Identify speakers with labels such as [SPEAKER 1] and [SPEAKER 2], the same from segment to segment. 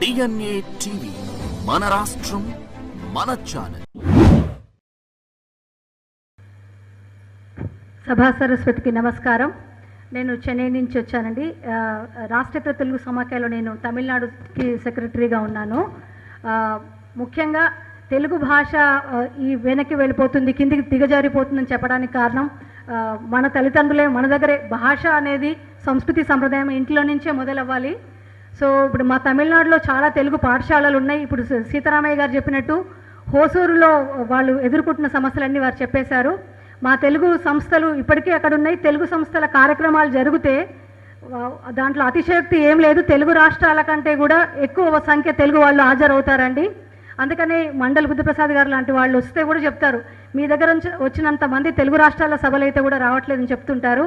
[SPEAKER 1] DNA TV, మన రాష్ట్రం మన ఛానల్.
[SPEAKER 2] సభా సరస్వతికి నమస్కారం. నేను చెన్నై నుంచి వచ్చానండి. రాష్ట్ర తెలుగు సమాఖ్యలో నేను తమిళనాడుకి సెక్రటరీగా ఉన్నాను. ముఖ్యంగా తెలుగు భాష ఈ వెనక్కి వెళ్ళిపోతుంది, కిందికి దిగజారిపోతుందని చెప్పడానికి కారణం మన తల్లిదండ్రులే. మన దగ్గరే భాష అనేది సంస్కృతి సంప్రదాయం ఇంట్లో నుంచే మొదలవ్వాలి. సో ఇప్పుడు మా తమిళనాడులో చాలా తెలుగు పాఠశాలలు ఉన్నాయి. ఇప్పుడు సీతారామయ్య గారు చెప్పినట్టు హోసూరులో వాళ్ళు ఎదుర్కొంటున్న సమస్యలన్నీ వారు చెప్పేశారు. మా తెలుగు సంస్థలు ఇప్పటికీ అక్కడ ఉన్నాయి. తెలుగు సంస్థల కార్యక్రమాలు జరిగితే దాంట్లో అతిశయోక్తి ఏం లేదు. తెలుగు రాష్ట్రాల కంటే కూడా ఎక్కువ సంఖ్య తెలుగు వాళ్ళు హాజరవుతారండి. అందుకని మండలి బుద్ధప్రసాద్ గారు లాంటి వాళ్ళు వస్తే కూడా చెప్తారు, మీ దగ్గర నుంచి వచ్చినంత మంది తెలుగు రాష్ట్రాల సభలు అయితే కూడా రావట్లేదని చెప్తుంటారు.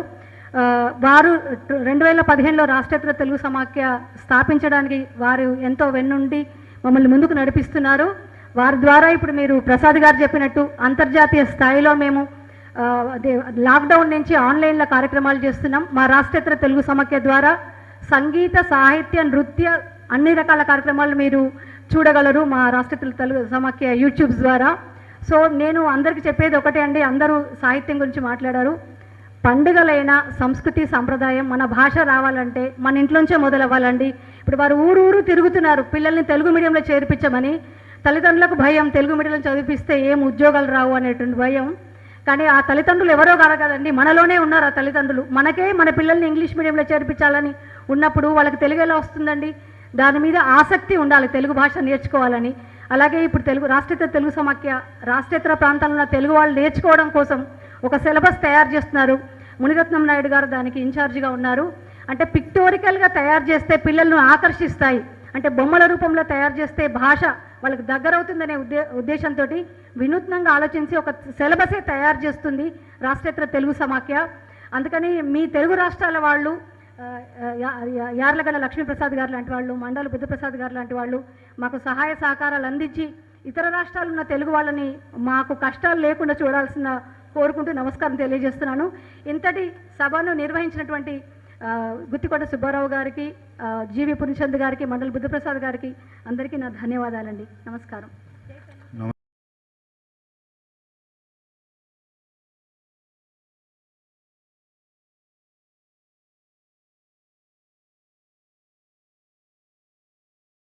[SPEAKER 2] వారు 2015లో రాష్ట్ర తెలుగు సమాఖ్య స్థాపించడానికి వారు ఎంతో వెన్నుండి మమ్మల్ని ముందుకు నడిపిస్తున్నారు. వారి ద్వారా ఇప్పుడు మీరు ప్రసాద్ గారు చెప్పినట్టు అంతర్జాతీయ స్థాయిలో మేము లాక్డౌన్ నుంచి ఆన్లైన్లో కార్యక్రమాలు చేస్తున్నాం. మా రాష్ట్ర తెలుగు సమాఖ్య ద్వారా సంగీత, సాహిత్య, నృత్య అన్ని రకాల కార్యక్రమాలు మీరు చూడగలరు మా రాష్ట్ర తెలుగు సమాఖ్య యూట్యూబ్ ద్వారా. సో నేను అందరికీ చెప్పేది ఒకటే అండి, అందరూ సాహిత్యం గురించి మాట్లాడారు. పండుగలైన సంస్కృతి సంప్రదాయం మన భాష రావాలంటే మన ఇంట్లోంచే మొదలవ్వాలండి. ఇప్పుడు వారు ఊరు తిరుగుతున్నారు పిల్లల్ని తెలుగు మీడియంలో చేర్పించమని. తల్లిదండ్రులకు భయం, తెలుగు మీడియంలో చదివిస్తే ఏం ఉద్యోగాలు రావు అనేటువంటి భయం. కానీ ఆ తల్లిదండ్రులు ఎవరో కాదు కదండి, మనలోనే ఉన్నారు ఆ తల్లిదండ్రులు. మనకే మన పిల్లల్ని ఇంగ్లీష్ మీడియంలో చేర్పించాలని ఉన్నప్పుడు వాళ్ళకి తెలుగు ఎలా వస్తుందండి? దాని మీద ఆసక్తి ఉండాలి, తెలుగు భాష నేర్చుకోవాలని. అలాగే ఇప్పుడు రాష్ట్ర తెలుగు సమాఖ్య రాష్ట్రేతర ప్రాంతాల్లో తెలుగు వాళ్ళు నేర్చుకోవడం కోసం ఒక సిలబస్ తయారు చేస్తున్నారు. మునిరత్నం నాయుడు గారు దానికి ఇన్ఛార్జిగా ఉన్నారు. అంటే పిక్టోరికల్గా తయారు చేస్తే పిల్లలను ఆకర్షిస్తాయి, అంటే బొమ్మల రూపంలో తయారు చేస్తే భాష వాళ్ళకి దగ్గరవుతుందనే ఉద్దేశంతో వినూత్నంగా ఆలోచించి ఒక సిలబసే తయారు చేస్తుంది రాష్ట్రేతర తెలుగు సమాఖ్య. అందుకని మీ తెలుగు రాష్ట్రాల వాళ్ళు, యార్లగడ్డ లక్ష్మీప్రసాద్ గారు లాంటి వాళ్ళు, మండలి బుద్ధప్రసాద్ గారు లాంటి వాళ్ళు మాకు సహాయ సహకారాలు అందించి ఇతర రాష్ట్రాలు ఉన్న తెలుగు వాళ్ళని మాకు కష్టాలు లేకుండా చూడాల్సిన కోరుకుంటూ నమస్కారం తెలియజేస్తున్నాను. ఇంతటి సభను నిర్వహించినటువంటి గుత్తికోట సుబ్బారావు గారికి, జీవి పురుషంద్ గారికి, మండలి బుద్ధప్రసాద్ గారికి అందరికీ నా ధన్యవాదాలండి. నమస్కారం.